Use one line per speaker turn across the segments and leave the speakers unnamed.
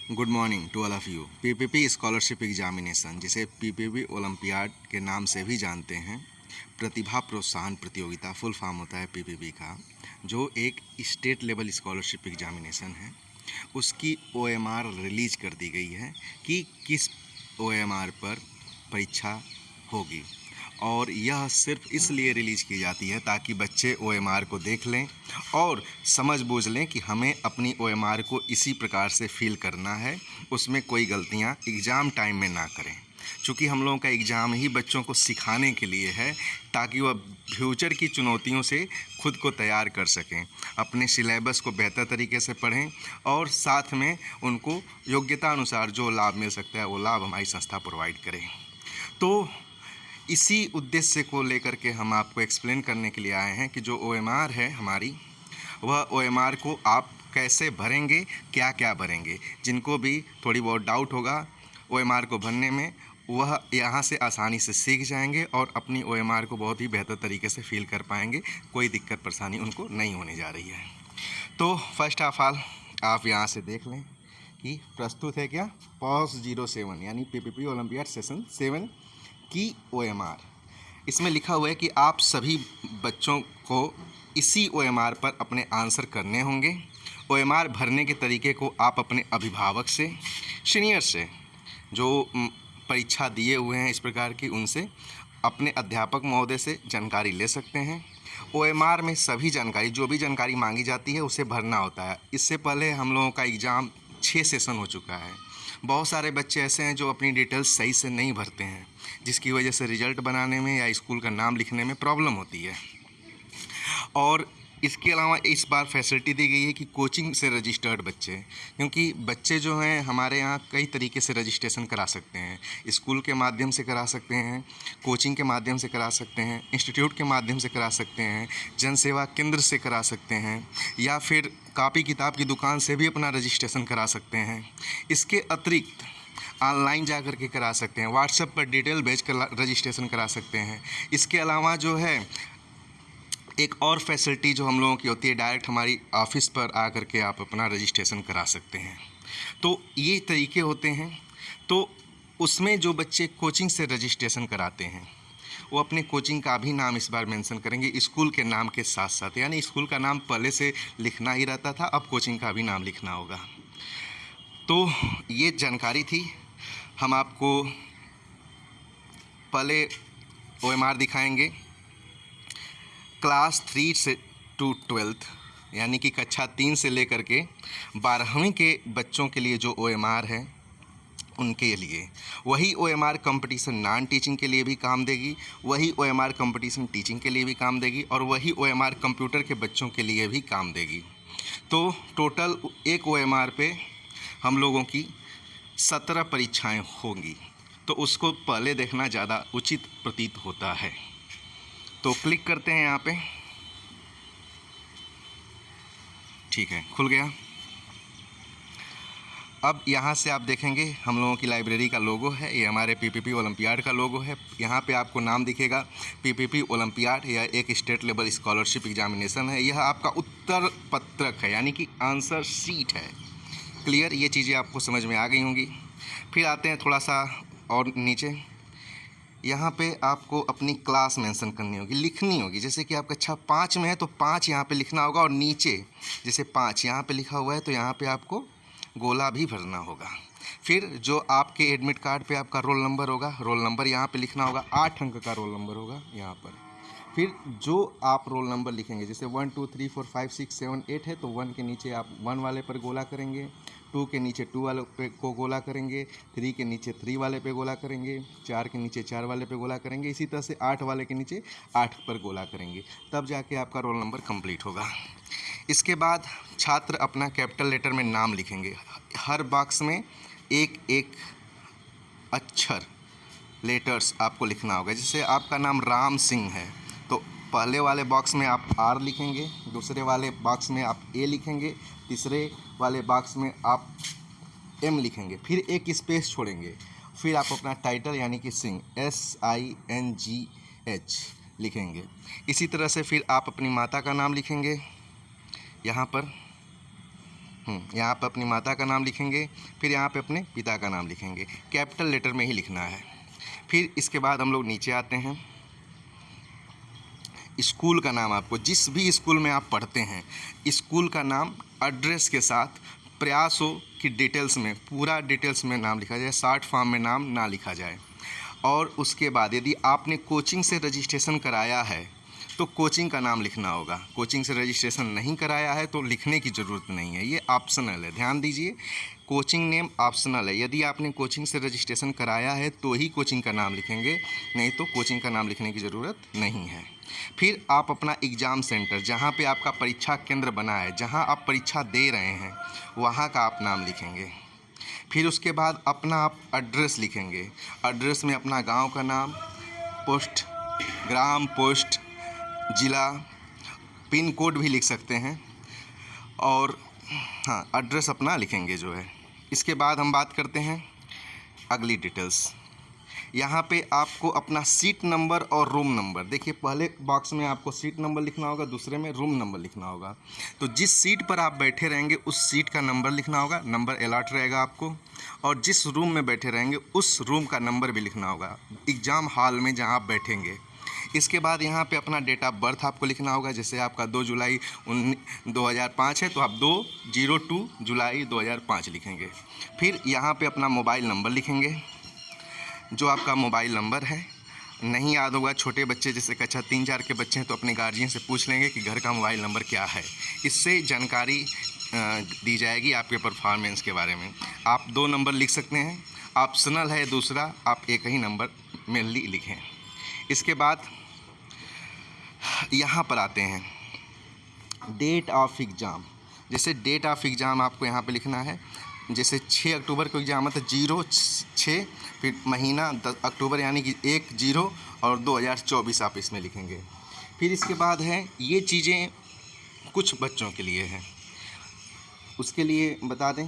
Good morning to all of you. PPP scholarship examination, जिसे PPP olympiad के नाम से भी जानते हैं, प्रतिभा प्रोत्साहन प्रतियोगिता फुल फॉर्म होता है पीपीपी का, जो एक स्टेट लेवल स्कॉलरशिप एग्जामिनेशन है। उसकी ओएमआर रिलीज कर दी गई है कि किस ओएमआर पर परीक्षा होगी, और यह सिर्फ इसलिए रिलीज़ की जाती है ताकि बच्चे ओएमआर को देख लें और समझ बूझ लें कि हमें अपनी ओएमआर को इसी प्रकार से फिल करना है, उसमें कोई गलतियां एग्ज़ाम टाइम में ना करें। चूँकि हम लोगों का एग्ज़ाम ही बच्चों को सिखाने के लिए है, ताकि वह फ्यूचर की चुनौतियों से खुद को तैयार कर सकें, अपने सिलेबस को बेहतर तरीके से पढ़ें और साथ में उनको योग्यता अनुसार जो लाभ मिल सकता है वो लाभ हमारी संस्था प्रोवाइड करें। तो इसी उद्देश्य को लेकर के हम आपको एक्सप्लेन करने के लिए आए हैं कि जो ओएमआर है हमारी, वह ओएमआर को आप कैसे भरेंगे, क्या क्या भरेंगे। जिनको भी थोड़ी बहुत डाउट होगा ओएमआर को भरने में, वह यहाँ से आसानी से सीख जाएंगे और अपनी ओएमआर को बहुत ही बेहतर तरीके से फिल कर पाएंगे। कोई दिक्कत परेशानी उनको नहीं होने जा रही है। तो फर्स्ट ऑफ ऑल आप यहाँ से देख लें कि प्रस्तुत है क्या, पॉस 07 यानी पीपीपी ओलंपियाड सेशन 7 की ओएमआर। इसमें लिखा हुआ है कि आप सभी बच्चों को इसी ओएमआर पर अपने आंसर करने होंगे। ओएमआर भरने के तरीके को आप अपने अभिभावक से, सीनियर से, जो परीक्षा दिए हुए हैं इस प्रकार की, उनसे, अपने अध्यापक महोदय से जानकारी ले सकते हैं। ओएमआर में सभी जानकारी, जो भी जानकारी मांगी जाती है, उसे भरना होता है। इससे पहले हम लोगों का एग्ज़ाम 6 सेशन हो चुका है। बहुत सारे बच्चे ऐसे हैं जो अपनी डिटेल्स सही से नहीं भरते हैं, जिसकी वजह से रिज़ल्ट बनाने में या स्कूल का नाम लिखने में प्रॉब्लम होती है। और इसके अलावा इस बार फैसिलिटी दी गई है कि कोचिंग से रजिस्टर्ड बच्चे, क्योंकि बच्चे जो हैं हमारे यहाँ कई तरीके से रजिस्ट्रेशन करा सकते हैं। स्कूल के माध्यम से करा सकते हैं, कोचिंग के माध्यम से करा सकते हैं, इंस्टीट्यूट के माध्यम से करा सकते हैं, जन सेवा केंद्र से करा सकते हैं, या फिर कापी किताब की दुकान से भी अपना रजिस्ट्रेशन करा सकते हैं। इसके अतिरिक्त ऑनलाइन जा कर के करा सकते हैं, व्हाट्सएप पर डिटेल भेज कर रजिस्ट्रेशन करा सकते हैं। इसके अलावा जो है एक और फैसिलिटी जो हम लोगों की होती है, डायरेक्ट हमारी ऑफिस पर आकर के आप अपना रजिस्ट्रेशन करा सकते हैं। तो ये तरीके होते हैं। तो उसमें जो बच्चे कोचिंग से रजिस्ट्रेशन कराते हैं, वो अपने कोचिंग का भी नाम इस बार मेंशन करेंगे स्कूल के नाम के साथ साथ। यानी स्कूल का नाम पहले से लिखना ही रहता था, अब कोचिंग का भी नाम लिखना होगा। तो ये जानकारी थी। हम आपको पहले ओएमआर दिखाएंगे। क्लास 3 से टू 12th यानी कि कक्षा 3 से लेकर के 12वीं के बच्चों के लिए जो ओएमआर है, उनके लिए वही ओएमआर कंपटीशन नॉन टीचिंग के लिए भी काम देगी, वही ओएमआर कंपटीशन टीचिंग के लिए भी काम देगी, और वही ओएमआर कंप्यूटर के बच्चों के लिए भी काम देगी। तो टोटल एक ओएमआर पे हम लोगों की 17 परीक्षाएं होंगी। तो उसको पहले देखना ज़्यादा उचित प्रतीत होता है। तो क्लिक करते हैं यहाँ पे। ठीक है, खुल गया। अब यहाँ से आप देखेंगे हम लोगों की लाइब्रेरी का लोगो है, ये हमारे पीपीपी ओलंपियाड का लोगो है। यहाँ पे आपको नाम दिखेगा पीपीपी ओलंपियाड। यह एक स्टेट लेवल स्कॉलरशिप एग्जामिनेशन है। यह आपका उत्तर पत्रक है, यानी कि आंसर शीट है। क्लियर, ये चीज़ें आपको समझ में आ गई होंगी। फिर आते हैं थोड़ा सा और नीचे। यहाँ पे आपको अपनी क्लास मेंशन करनी होगी, लिखनी होगी। जैसे कि आप कक्षा 5 में है तो 5 यहाँ पे लिखना होगा, और नीचे जैसे 5 यहाँ पे लिखा हुआ है तो यहाँ पे आपको गोला भी भरना होगा। फिर जो आपके एडमिट कार्ड पे आपका रोल नंबर होगा, रोल नंबर यहाँ पे लिखना होगा। 8 अंक का रोल नंबर होगा यहाँ पर। फिर जो आप रोल नंबर लिखेंगे, जैसे 1 2 3 4 5 6 7 8 है तो 1 के नीचे आप 1 वाले पर गोला करेंगे, 2 के नीचे 2 वाले पे को गोला करेंगे, 3 के नीचे 3 वाले पे गोला करेंगे, 4 के नीचे 4 वाले पे गोला करेंगे। इसी तरह से 8 वाले के नीचे 8 पर गोला करेंगे, तब जाके आपका रोल नंबर कंप्लीट होगा। इसके बाद छात्र अपना कैपिटल लेटर में नाम लिखेंगे। हर बॉक्स में एक एक अक्षर, लेटर्स आपको लिखना होगा। जैसे आपका नाम राम सिंह है तो पहले वाले बॉक्स में आप आर लिखेंगे, दूसरे वाले बॉक्स में आप ए लिखेंगे, तीसरे वाले बॉक्स में आप एम लिखेंगे, फिर एक स्पेस छोड़ेंगे। फिर आप अपना टाइटल यानी कि सिंह SINGH लिखेंगे। इसी तरह से फिर आप अपनी माता का नाम लिखेंगे यहाँ पर। यहाँ पे अपनी माता का नाम लिखेंगे, फिर यहाँ पे अपने पिता का नाम लिखेंगे, कैपिटल लेटर में ही लिखना है। फिर इसके बाद हम लोग नीचे आते हैं, स्कूल का नाम, आपको जिस भी स्कूल में आप पढ़ते हैं स्कूल का नाम एड्रेस के साथ प्रयास हो कि डिटेल्स में, पूरा डिटेल्स में नाम लिखा जाए, शॉर्ट फॉर्म में नाम ना लिखा जाए। और उसके बाद यदि आपने कोचिंग से रजिस्ट्रेशन कराया है तो कोचिंग का नाम लिखना होगा। कोचिंग से रजिस्ट्रेशन नहीं कराया है तो लिखने की ज़रूरत नहीं है, ये ऑप्शनल है। ध्यान दीजिए, कोचिंग नेम ऑप्शनल है। यदि आपने कोचिंग से रजिस्ट्रेशन कराया है तो ही कोचिंग का नाम लिखेंगे, नहीं तो कोचिंग का नाम लिखने की ज़रूरत नहीं है। फिर आप अपना एग्ज़ाम सेंटर, जहाँ पे आपका परीक्षा केंद्र बना है, जहाँ आप परीक्षा दे रहे हैं, वहाँ का आप नाम लिखेंगे। फिर उसके बाद अपना आप एड्रेस लिखेंगे। एड्रेस में अपना गांव का नाम, पोस्ट, ग्राम, पोस्ट, ज़िला, पिन कोड भी लिख सकते हैं, और हाँ एड्रेस अपना लिखेंगे जो है। इसके बाद हम बात करते हैं अगली डिटेल्स। यहाँ पे आपको अपना सीट नंबर और रूम नंबर, देखिए पहले बॉक्स में आपको सीट नंबर लिखना होगा, दूसरे में रूम नंबर लिखना होगा। तो जिस सीट पर आप बैठे रहेंगे उस सीट का नंबर लिखना होगा, नंबर अलॉट रहेगा आपको। और जिस रूम में बैठे रहेंगे उस रूम का नंबर भी लिखना होगा, एग्ज़ाम हॉल में जहाँ आप बैठेंगे। इसके बाद यहाँ पे अपना डेट ऑफ बर्थ आपको लिखना होगा। जैसे आपका 2 जुलाई 2005 है तो आप 2 जुलाई 2005 लिखेंगे। फिर यहाँ पे अपना मोबाइल नंबर लिखेंगे, जो आपका मोबाइल नंबर है। नहीं याद होगा, छोटे बच्चे जैसे कक्षा 3-4 के बच्चे हैं तो अपने गार्जियन से पूछ लेंगे कि घर का मोबाइल नंबर क्या है, इससे जानकारी दी जाएगी आपके परफॉर्मेंस के बारे में। आप 2 नंबर लिख सकते हैं, ऑप्शनल है दूसरा, आप एक ही नंबर मेनली लिखें। इसके बाद यहाँ पर आते हैं डेट ऑफ एग्ज़ाम। जैसे डेट ऑफ एग्ज़ाम आपको यहाँ पे लिखना है। जैसे 6 अक्टूबर को एग्ज़ाम है तो 06, फिर महीना 10 अक्टूबर यानी कि 10 और 2024 आप इसमें लिखेंगे। फिर इसके बाद है, ये चीज़ें कुछ बच्चों के लिए हैं, उसके लिए बता दें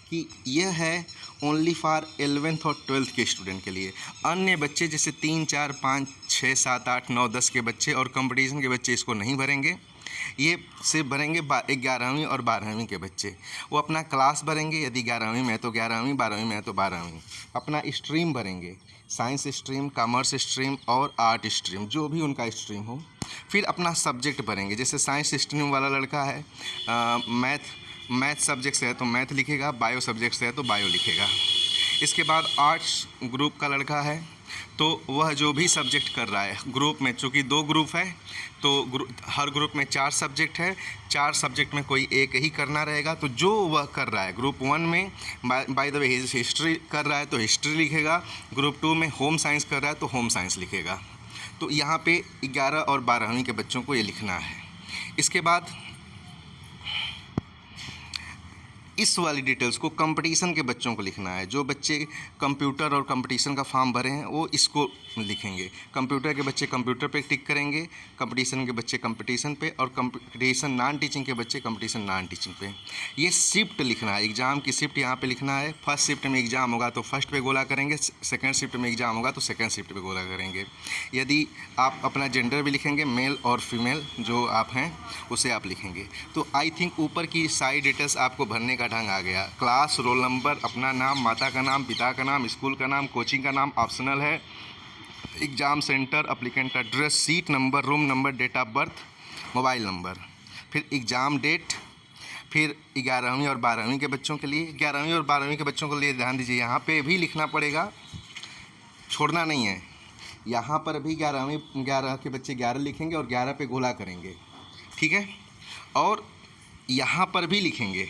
कि यह है ओनली फॉर 11th और 12th के स्टूडेंट के लिए। अन्य बच्चे जैसे 3, 4, 5, 6, 7, 8, 9, 10 के बच्चे और कंपटीशन के बच्चे इसको नहीं भरेंगे। ये सिर्फ भरेंगे 11वीं और 12वीं के बच्चे। वो अपना क्लास भरेंगे, यदि 11वीं में है तो 11वीं, 12वीं में है तो 12वीं। अपना स्ट्रीम भरेंगे, साइंस स्ट्रीम, कॉमर्स स्ट्रीम और आर्ट स्ट्रीम, जो भी उनका स्ट्रीम हो। फिर अपना सब्जेक्ट भरेंगे। जैसे साइंस स्ट्रीम वाला लड़का है, मैथ सब्जेक्ट से है तो मैथ लिखेगा, बायो सब्जेक्ट से है तो बायो लिखेगा। इसके बाद आर्ट्स ग्रुप का लड़का है तो वह जो भी सब्जेक्ट कर रहा है ग्रुप में, चूँकि 2 ग्रुप है तो हर ग्रुप में 4 सब्जेक्ट है, 4 सब्जेक्ट में कोई एक ही करना रहेगा। तो जो वह कर रहा है, ग्रुप 1 में बाय द वे हिस्ट्री कर रहा है तो हिस्ट्री लिखेगा, ग्रुप 2 में होम साइंस कर रहा है तो होम साइंस लिखेगा। तो यहाँ पे 11 और 12वीं के बच्चों को ये लिखना है। इसके बाद इस वाली डिटेल्स को कंपटीशन के बच्चों को लिखना है। जो बच्चे कंप्यूटर और कंपटीशन का फॉर्म भरे हैं वो इसको लिखेंगे। कंप्यूटर के बच्चे कंप्यूटर पे टिक करेंगे, कंपटीशन के बच्चे कंपटीशन पे, और कंपटीशन नॉन टीचिंग के बच्चे कंपटीशन नॉन टीचिंग पे। ये शिफ्ट लिखना है, एग्ज़ाम की शिफ्ट यहाँ पे लिखना है। फर्स्ट शिफ्ट में एग्ज़ाम होगा तो फर्स्ट पे गोला करेंगे, सेकेंड शिफ्ट में एग्ज़ाम होगा तो सेकेंड शिफ्ट पे गोला करेंगे। यदि आप अपना जेंडर भी लिखेंगे, मेल और फीमेल जो आप हैं उसे आप लिखेंगे। तो आई थिंक ऊपर की सारी डिटेल्स आपको भरने का ढंग आ गया। क्लास, रोल नंबर, अपना नाम, माता का नाम, पिता का नाम, स्कूल का नाम, कोचिंग का नाम ऑप्शनल है, exam centre, applicant address, seat number, room number, date of birth, mobile number, फिर एग्ज़ाम डेट। फिर 11वीं और 12वीं के बच्चों के लिए, 11वीं और 12वीं के बच्चों के लिए ध्यान दीजिए, यहाँ पे भी लिखना पड़ेगा, छोड़ना नहीं है। यहाँ पर भी 11 के बच्चे 11 लिखेंगे और 11 पे गोला करेंगे, ठीक है। और यहाँ पर भी लिखेंगे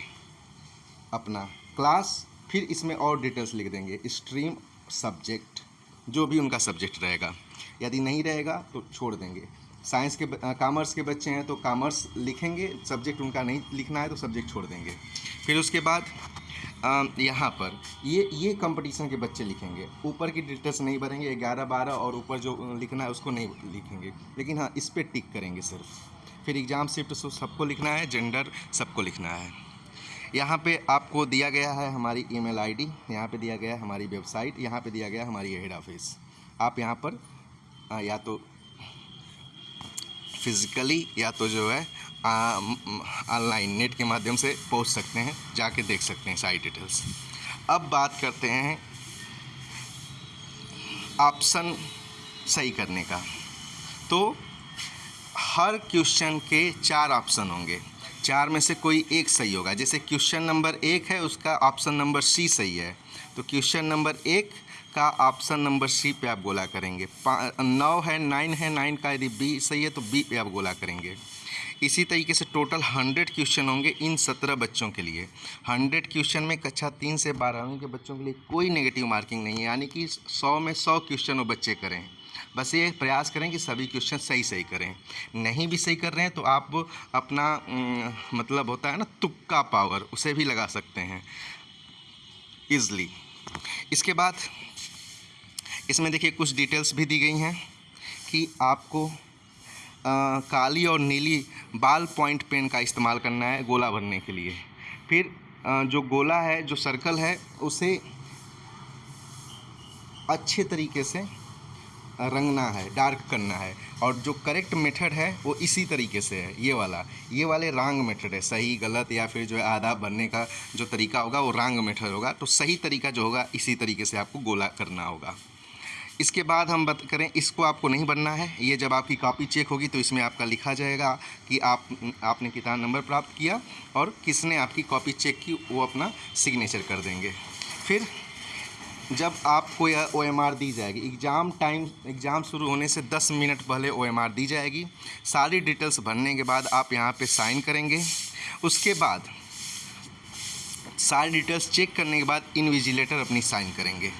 अपना क्लास, फिर इसमें और डिटेल्स लिख देंगे, स्ट्रीम, सब्जेक्ट, जो भी उनका सब्जेक्ट रहेगा। यदि नहीं रहेगा तो छोड़ देंगे। साइंस के कॉमर्स के बच्चे हैं तो कॉमर्स लिखेंगे, सब्जेक्ट उनका नहीं लिखना है तो सब्जेक्ट छोड़ देंगे। फिर उसके बाद यहाँ पर ये कंपटीशन के बच्चे लिखेंगे, ऊपर की डिटेल्स नहीं भरेंगे, 11, 12 और ऊपर जो लिखना है उसको नहीं लिखेंगे, लेकिन हाँ इस पर टिक करेंगे सिर्फ। फिर एग्ज़ाम शिफ्ट सबको लिखना है, जेंडर सबको लिखना है। यहाँ पे आपको दिया गया है हमारी ईमेल आईडी, यहाँ पे दिया गया है हमारी वेबसाइट, यहाँ पे दिया गया है हमारी हेड ऑफिस। आप यहाँ पर या तो फिज़िकली या तो जो है ऑनलाइन नेट के माध्यम से पहुंच सकते हैं, जाके देख सकते हैं सारी डिटेल्स। अब बात करते हैं ऑप्शन सही करने का। तो हर क्वेश्चन के 4 ऑप्शन होंगे, 4 में से कोई एक सही होगा। जैसे क्वेश्चन नंबर 1 है, उसका ऑप्शन नंबर सी सही है, तो क्वेश्चन नंबर 1 का ऑप्शन नंबर सी पे आप गोला करेंगे। 9 है, 9 का यदि बी सही है तो बी पे आप गोला करेंगे। इसी तरीके से टोटल 100 क्वेश्चन होंगे इन 17 बच्चों के लिए। 100 क्वेश्चन में कक्षा 3 से 12वीं के बच्चों के लिए कोई नेगेटिव मार्किंग नहीं है, यानी कि 100 में 100 क्वेश्चन वो बच्चे करें। बस ये प्रयास करें कि सभी क्वेश्चन सही करें। नहीं भी सही कर रहे हैं तो आप अपना मतलब होता है ना तुक्का पावर, उसे भी लगा सकते हैं ईज़िली। इसके बाद इसमें देखिए कुछ डिटेल्स भी दी गई हैं कि आपको काली और नीली बॉल पॉइंट पेन का इस्तेमाल करना है गोला भरने के लिए। फिर जो गोला है, जो सर्कल है, उसे अच्छे तरीके से रंगना है, डार्क करना है। और जो करेक्ट मेथड है वो इसी तरीके से है, ये वाले रॉन्ग मेथड है। सही गलत या फिर जो है आधा बनने का जो तरीका होगा वो रॉन्ग मेथड होगा। तो सही तरीका जो होगा इसी तरीके से आपको गोला करना होगा। इसके बाद हम बात करें, इसको आपको नहीं बनना है। ये जब आपकी कॉपी चेक होगी तो इसमें आपका लिखा जाएगा कि आपने कितना नंबर प्राप्त किया और किसने आपकी कॉपी चेक की, वो अपना सिग्नेचर कर देंगे। फिर जब आपको यह OMR दी जाएगी, एग्ज़ाम शुरू होने से 10 मिनट पहले OMR दी जाएगी। सारी डिटेल्स भरने के बाद आप यहाँ पे साइन करेंगे। उसके बाद सारी डिटेल्स चेक करने के बाद इन्विजिलेटर अपनी साइन करेंगे।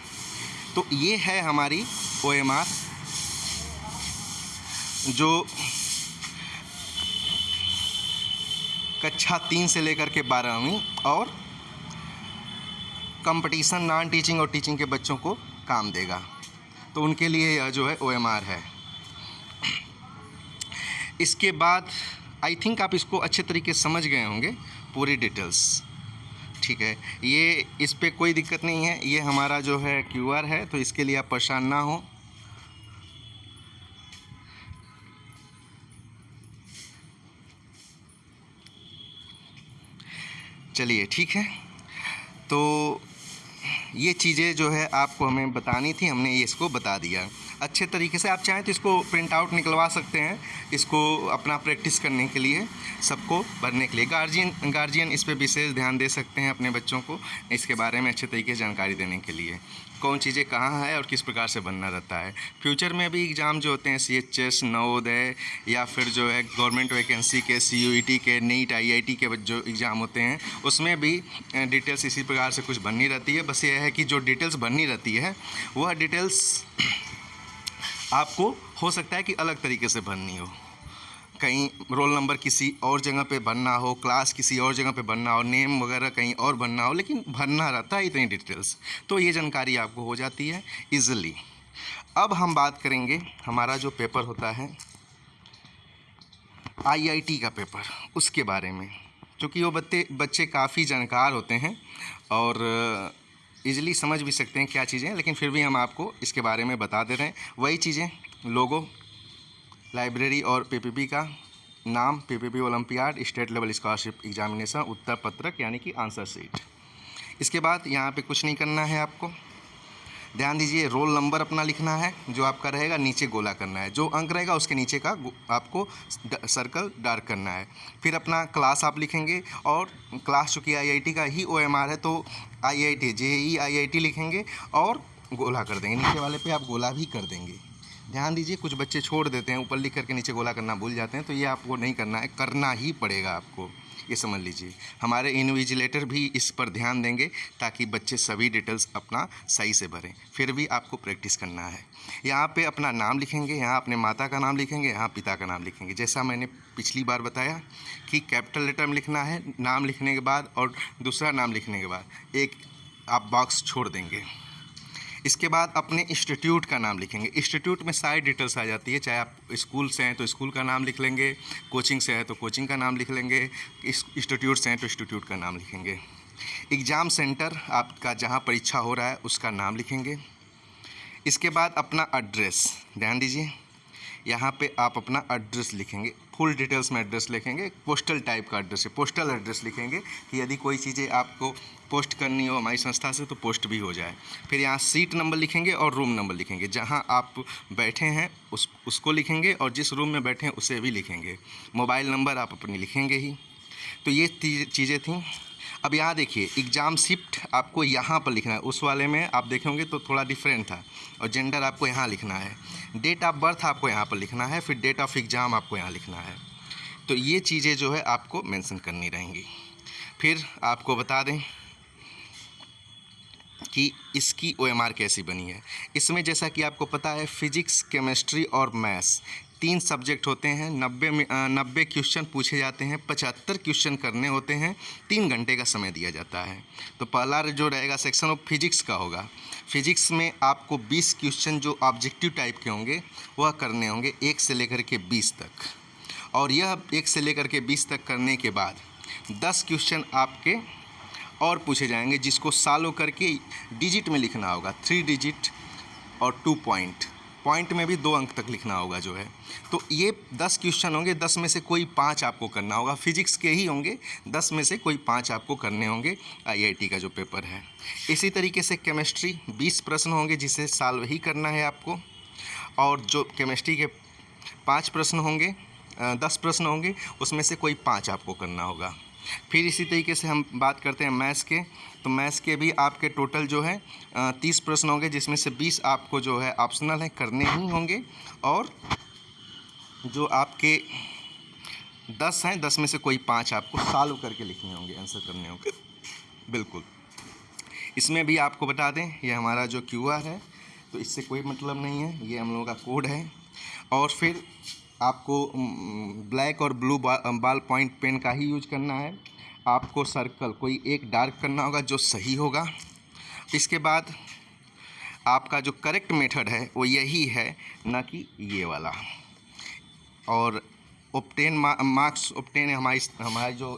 तो ये है हमारी OMR जो कक्षा 3 से लेकर के 12वीं और कंपटीशन, नॉन टीचिंग और टीचिंग के बच्चों को काम देगा। तो उनके लिए यह जो है OMR है। इसके बाद आई थिंक आप इसको अच्छे तरीके से समझ गए होंगे पूरी डिटेल्स, ठीक है। ये इस पे कोई दिक्कत नहीं है। ये हमारा जो है QR है, तो इसके लिए आप परेशान ना हो। चलिए ठीक है, तो ये चीज़ें जो है आपको हमें बतानी थी, हमने ये इसको बता दिया अच्छे तरीके से। आप चाहें तो इसको प्रिंट आउट निकलवा सकते हैं, इसको अपना प्रैक्टिस करने के लिए, सबको भरने के लिए। गार्जियन इस पे विशेष ध्यान दे सकते हैं अपने बच्चों को इसके बारे में अच्छे तरीके से जानकारी देने के लिए, कौन चीज़ें कहाँ है और किस प्रकार से बनना रहता है। फ्यूचर में भी एग्ज़ाम जो होते हैं CHS, नवोदय या फिर जो है गवर्नमेंट वैकेंसी के, CUET के, नीट, IIT के जो एग्ज़ाम होते हैं उसमें भी डिटेल्स इसी प्रकार से कुछ बननी रहती है। बस ये है कि जो डिटेल्स बननी रहती है वह डिटेल्स आपको हो सकता है कि अलग तरीके से भरनी हो, कहीं रोल नंबर किसी और जगह पे भरना हो, क्लास किसी और जगह पे भरना हो, नेम वगैरह कहीं और भरना हो, लेकिन भरना रहता है इतनी डिटेल्स। तो ये जानकारी आपको हो जाती है ईज़िली। अब हम बात करेंगे हमारा जो पेपर होता है IIT का पेपर, उसके बारे में। क्योंकि वो बच्चे काफ़ी जानकार होते हैं और ईज़िली समझ भी सकते हैं क्या चीज़ें, लेकिन फिर भी हम आपको इसके बारे में बता दे रहे हैं। वही चीज़ें, लोगो, लाइब्रेरी और PPP का नाम, PPP olympiad, state level scholarship examination, उत्तर पत्रक यानी कि आंसर शीट। इसके बाद यहाँ पे कुछ नहीं करना है आपको। ध्यान दीजिए, रोल नंबर अपना लिखना है, जो आपका रहेगा नीचे गोला करना है, जो अंक रहेगा उसके नीचे का आपको सर्कल डार्क करना है। फिर अपना क्लास आप लिखेंगे, और क्लास चूँकि IIT का ही OMR है तो IIT JEE IIT लिखेंगे और गोला कर देंगे। नीचे वाले पे आप गोला भी कर देंगे। ध्यान दीजिए, कुछ बच्चे छोड़ देते हैं, ऊपर लिख करके नीचे गोला करना भूल जाते हैं, तो ये आपको नहीं करना है, करना ही पड़ेगा आपको, ये समझ लीजिए। हमारे इन्विजिलेटर भी इस पर ध्यान देंगे ताकि बच्चे सभी डिटेल्स अपना सही से भरें। फिर भी आपको प्रैक्टिस करना है। यहाँ पे अपना नाम लिखेंगे, यहाँ अपने माता का नाम लिखेंगे, यहाँ पिता का नाम लिखेंगे। जैसा मैंने पिछली बार बताया कि कैपिटल लेटर में लिखना है नाम लिखने के बाद, और दूसरा नाम लिखने के बाद एक आप बॉक्स छोड़ देंगे। इसके बाद अपने इंस्टीट्यूट का नाम लिखेंगे। इंस्टीट्यूट में सारी डिटेल्स आ जाती है, चाहे आप स्कूल से हैं तो स्कूल का नाम लिख लेंगे, कोचिंग से है तो कोचिंग का नाम लिख लेंगे, इंस्टीट्यूट से हैं तो इंस्टीट्यूट का नाम लिखेंगे। एग्ज़ाम सेंटर आपका जहां परीक्षा हो रहा है उसका नाम लिखेंगे। इसके बाद अपना एड्रेस, ध्यान दीजिए, यहाँ पे आप अपना एड्रेस लिखेंगे, फुल डिटेल्स में एड्रेस लिखेंगे, पोस्टल टाइप का एड्रेस है, पोस्टल एड्रेस लिखेंगे कि यदि कोई चीज़ें आपको पोस्ट करनी हो हमारी संस्था से तो पोस्ट भी हो जाए। फिर यहाँ सीट नंबर लिखेंगे और रूम नंबर लिखेंगे, जहाँ आप बैठे हैं उसको लिखेंगे और जिस रूम में बैठे हैं उसे भी लिखेंगे। मोबाइल नंबर आप अपनी लिखेंगे ही। तो ये चीज़ें थी। अब यहाँ देखिए एग्ज़ाम शिफ्ट आपको यहाँ पर लिखना है, उस वाले में आप देखे होंगे तो थोड़ा डिफरेंट था, और जेंडर आपको यहाँ लिखना है, डेट ऑफ बर्थ आपको यहाँ पर लिखना है, फिर डेट ऑफ एग्ज़ाम आपको यहाँ लिखना है। तो ये चीज़ें जो है आपको मेंशन करनी रहेंगी। फिर आपको बता दें कि इसकी OMR कैसी बनी है। इसमें जैसा कि आपको पता है फिजिक्स, केमिस्ट्री और मैथ्स 3 सब्जेक्ट होते हैं। 90 क्वेश्चन पूछे जाते हैं, 75 क्वेश्चन करने होते हैं, 3 घंटे का समय दिया जाता है। तो पहला जो रहेगा सेक्शन ऑफ फिजिक्स का होगा। फिजिक्स में आपको 20 क्वेश्चन जो ऑब्जेक्टिव टाइप के होंगे वह करने होंगे 1 से लेकर के 20 तक, और यह 1 से लेकर के 20 तक करने के बाद 10 क्वेश्चन आपके और पूछे जाएंगे, जिसको सॉल्व करके डिजिट में लिखना होगा, 3 डिजिट और 2 पॉइंट में भी 2 अंक तक लिखना होगा जो है। तो ये 10 क्वेश्चन होंगे, 10 में से कोई 5 आपको करना होगा, फिजिक्स के ही होंगे, 10 में से कोई 5 आपको करने होंगे IIT का जो पेपर है। इसी तरीके से केमिस्ट्री 20 प्रश्न होंगे जिसे सॉल्व ही करना है आपको, और जो केमिस्ट्री के 5 प्रश्न होंगे, 10 प्रश्न होंगे, उसमें से कोई 5 आपको करना होगा। फिर इसी तरीके से हम बात करते हैं मैथ्स के, तो मैथ्स के भी आपके टोटल जो है 30 प्रश्न होंगे, जिसमें से 20 आपको जो है ऑप्शनल है, करने ही होंगे, और जो आपके 10 हैं, 10 में से कोई 5 आपको सॉल्व करके लिखने होंगे, आंसर करने होंगे। बिल्कुल। इसमें भी आपको बता दें ये हमारा जो QR है तो इससे कोई मतलब नहीं है, ये हम लोगों का कोड है। और फिर आपको ब्लैक और ब्लू बॉल पॉइंट पेन का ही यूज करना है। आपको सर्कल कोई एक डार्क करना होगा जो सही होगा। इसके बाद आपका जो करेक्ट मेथड है वो यही है, ना कि ये वाला। और ऑब्टेन मार्क्स ऑब्टेन हमारी जो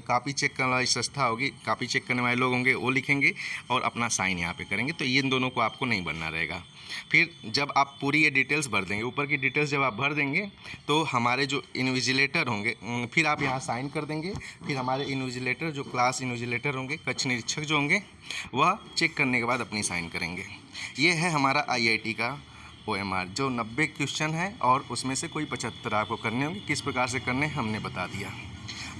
कॉपी चेक करने वाली संस्था होगी, कॉपी चेक करने वाले लोग होंगे, वो लिखेंगे और अपना साइन यहाँ पे करेंगे। तो ये इन दोनों को आपको नहीं भरना रहेगा। फिर जब आप पूरी ये डिटेल्स भर देंगे, ऊपर की डिटेल्स जब आप भर देंगे तो हमारे जो इन्विजिलेटर होंगे, फिर आप यहाँ साइन कर देंगे। फिर हमारे इन्विजिलेटर जो क्लास इन्विजिलेटर होंगे, कक्ष निरीक्षक जो होंगे, वह चेक करने के बाद अपनी साइन करेंगे। ये है हमारा IIT का OMR जो 90 क्वेश्चन है, और उसमें से कोई 75 आपको करने होंगे। किस प्रकार से करने हमने बता दिया।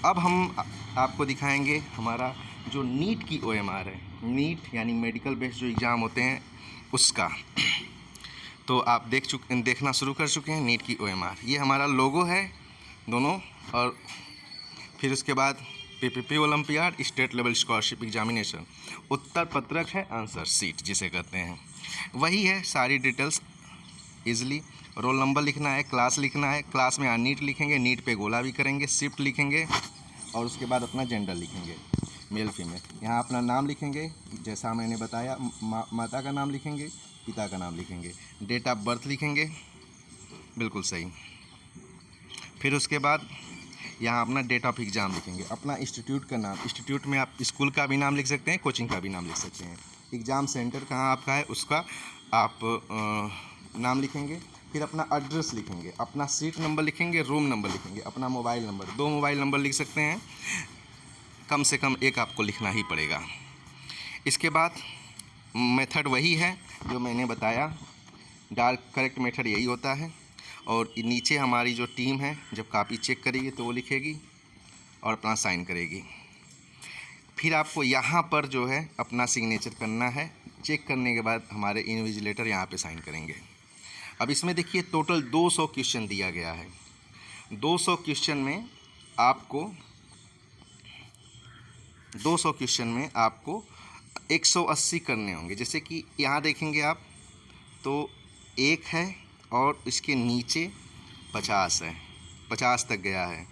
अब हम आपको दिखाएंगे हमारा जो नीट की OMR है, नीट यानी मेडिकल बेस्ड जो एग्ज़ाम होते हैं उसका। तो आप देखना शुरू कर चुके हैं नीट की OMR। ये हमारा लोगो है दोनों, और फिर उसके बाद PPP olympiad, state level scholarship examination, उत्तर पत्रक है, आंसर सीट जिसे कहते हैं, वही है सारी डिटेल्स। ईज़िली रोल नंबर लिखना है, क्लास लिखना है, क्लास में नीट लिखेंगे, नीट पे गोला भी करेंगे, शिफ्ट लिखेंगे, और उसके बाद अपना जेंडर लिखेंगे, मेल फीमेल। यहाँ अपना नाम लिखेंगे, जैसा मैंने बताया, माता का नाम लिखेंगे, पिता का नाम लिखेंगे, डेट ऑफ बर्थ लिखेंगे, बिल्कुल सही। फिर उसके बाद यहाँ अपना डेट ऑफ एग्ज़ाम लिखेंगे, अपना इंस्टीट्यूट का नाम, इंस्टीट्यूट में आप स्कूल का भी नाम लिख सकते हैं, कोचिंग का भी नाम लिख सकते हैं। एग्ज़ाम सेंटर कहाँ आपका है उसका आप नाम लिखेंगे। फिर अपना एड्रेस लिखेंगे, अपना सीट नंबर लिखेंगे, रूम नंबर लिखेंगे, अपना मोबाइल नंबर, 2 मोबाइल नंबर लिख सकते हैं, कम से कम एक आपको लिखना ही पड़ेगा। इसके बाद मेथड वही है जो मैंने बताया, डार्क करेक्ट मेथड यही होता है। और नीचे हमारी जो टीम है जब कॉपी चेक करेगी तो वो लिखेगी और अपना साइन करेगी। फिर आपको यहाँ पर जो है अपना सिग्नेचर करना है। चेक करने के बाद हमारे इन्विजिलेटर यहाँ पे साइन करेंगे। अब इसमें देखिए टोटल 200 क्वेश्चन दिया गया है। 200 क्वेश्चन में आपको 180 करने होंगे। जैसे कि यहाँ देखेंगे आप तो 1 है और इसके नीचे 50 है, 50 तक गया है।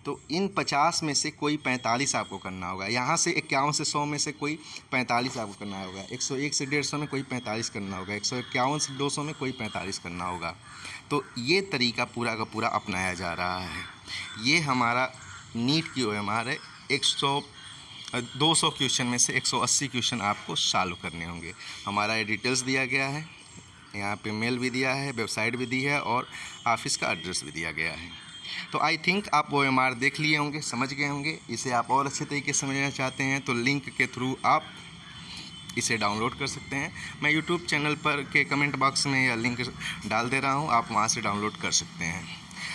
तो इन 50 में से कोई 45 आपको करना होगा। यहाँ से 51 से 100 में से कोई 45 आपको करना होगा। 101 से 150 में कोई 45 करना होगा। 151 से 200 में कोई 45 करना होगा। तो ये तरीका पूरा का पूरा अपनाया जा रहा है। ये हमारा नीट की OMR है। 200 क्वेश्चन में से 180 क्वेश्चन आपको सॉल्व करने होंगे। हमारा ये डिटेल्स दिया गया है। यहाँ पे मेल भी दिया है, वेबसाइट भी दी है और ऑफिस का एड्रेस भी दिया गया है। तो आई थिंक आप OMR देख लिए होंगे, समझ गए होंगे। इसे आप और अच्छे तरीके से समझना चाहते हैं तो लिंक के थ्रू आप इसे डाउनलोड कर सकते हैं। मैं यूट्यूब चैनल पर के कमेंट बॉक्स में यह लिंक डाल दे रहा हूँ, आप वहाँ से डाउनलोड कर सकते हैं।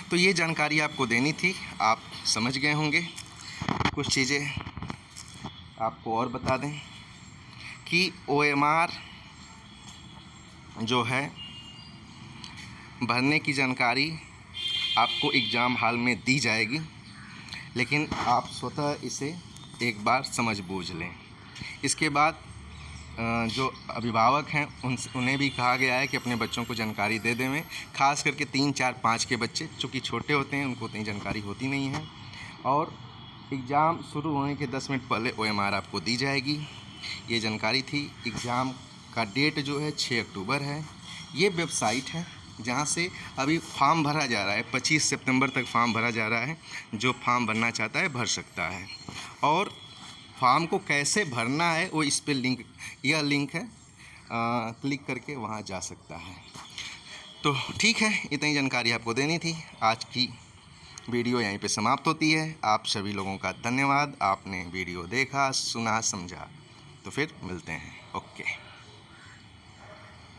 तो ये जानकारी आपको देनी थी, आप समझ गए होंगे। कुछ चीज़ें आपको और बता दें कि OMR जो है भरने की जानकारी आपको एग्ज़ाम हॉल में दी जाएगी, लेकिन आप स्वतः इसे एक बार समझ बूझ लें। इसके बाद जो अभिभावक हैं उन्हें भी कहा गया है कि अपने बच्चों को जानकारी दे दें। ख़ास करके 3, 4, 5 के बच्चे चूँकि छोटे होते हैं, उनको उतनी जानकारी होती नहीं है। और एग्ज़ाम शुरू होने के 10 मिनट पहले OMR आपको दी जाएगी। ये जानकारी थी। एग्ज़ाम का डेट जो है 6 अक्टूबर है। ये वेबसाइट है जहाँ से अभी फॉर्म भरा जा रहा है। 25 सितंबर तक फॉर्म भरा जा रहा है। जो फॉर्म भरना चाहता है भर सकता है। और फॉर्म को कैसे भरना है वो इस पे यह लिंक है, क्लिक करके वहाँ जा सकता है। तो ठीक है, इतनी जानकारी आपको देनी थी। आज की वीडियो यहीं पे समाप्त होती है। आप सभी लोगों का धन्यवाद। आपने वीडियो देखा, सुना, समझा। तो फिर मिलते हैं। ओके।